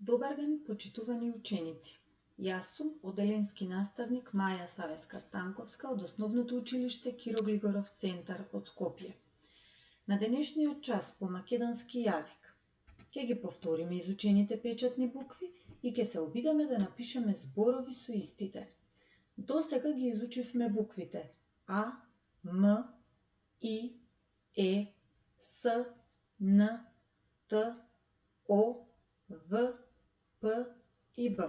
Добар ден, почитувани ученици! Јас сум оделенски наставник Маја Савеска-Станковска од Основното училиште Киро Глигоров центар од Скопје. На денешниот час по македонски јазик ќе ги повториме изучените печатни букви и ќе се обидеме да напишеме зборови со истите. Досега ги изучивме буквите А, М, И, Е, С, Н, Т, О, В, П и Б.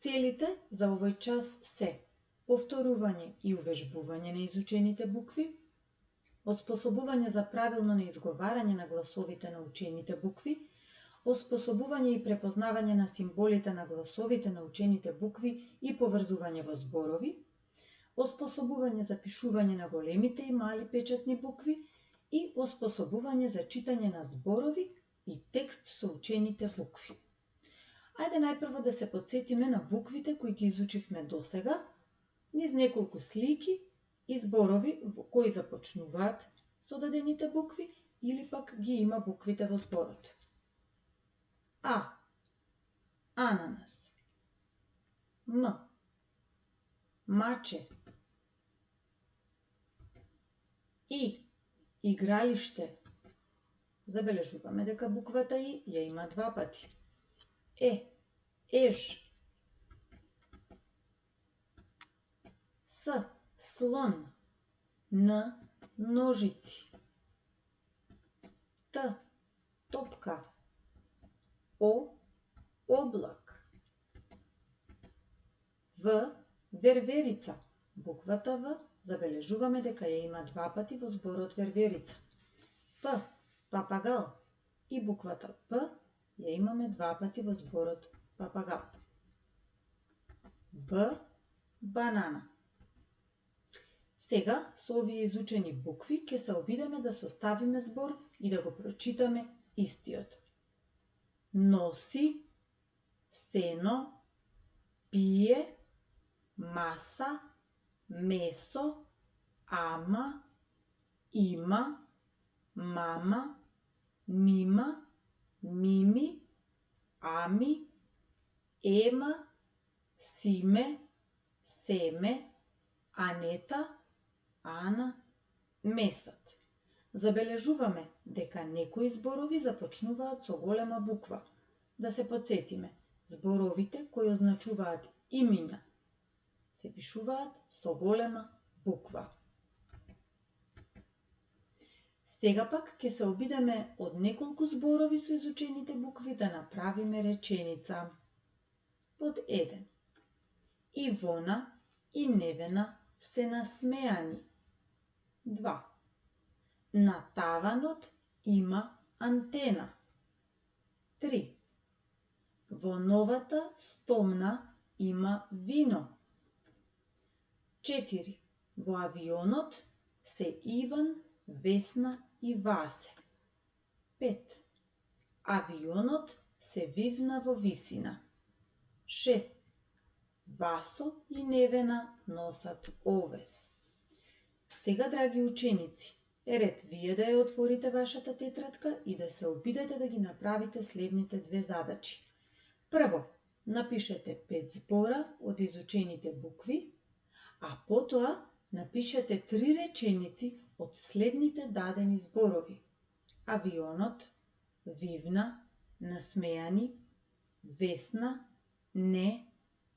Целите за овој час се повторување и увежбување на изучените букви, оспособување за правилно на изговарање на гласовите на учените букви, оспособување и препознавање на символите на гласовите на учените букви и поврзување во зборови, оспособување за пишување на големите и мали печатни букви и оспособување за читање на зборови и текст со учените букви. Ајде најпрво да се потсетиме на буквите кои ги изучивме досега, низ неколку слики и зборови кои започнуваат со дадените букви или пак ги има буквите во зборот. А. Ананас. М. Маче. И. Игралиште. Забележуваме дека буквата И ја има два пати. Е. Еж. С. Слон. Н. Ножици. Т. Топка. О. Облак. В. Верверица. Буквата В забележуваме дека ја има два пати во зборот верверица. П. Папагал. И буквата П ја имаме два пати во зборот папагал. Б. Банана. Сега со овие изучени букви ќе се обидеме да составиме збор и да го прочитаме истиот. Носи, сено, пие, маса, месо, ама, има, мама, мима, мими, ами, ема, симе, семе, Анета, Ана, месат. Забележуваме дека некои зборови започнуваат со голема буква. Да се потсетиме, зборовите кои означуваат имиња се пишуваат со голема буква. Сега пак ќе се обидеме од неколку зборови со изучените букви да направиме реченица. Под 1. Ивона и Невена се насмеани. 2. На таванот има антена. 3. Во новата стомна има вино. 4. Во авионот се Иван, Весна и Васе. 5. Авионот се вивна во висина. 6. Васо и Невена носат овес. Сега, драги ученици, е ред вие да ја отворите вашата тетрадка и да се обидете да ги направите следните две задачи. Прво, напишете 5 збора од изучените букви, а потоа напишете 3 реченици од следните дадени зборови. Авионот, вивна, насмеани, Весна, не,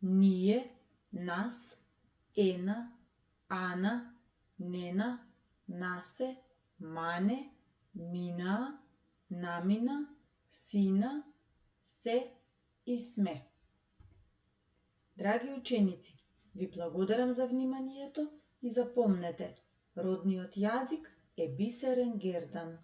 ние, нас, Ена, Ана, Нена, насе, мане, мина, намина, сина, се и сме. Драги ученици, ви благодарам за вниманието и запомнете, родниот јазик е бисерен гердан.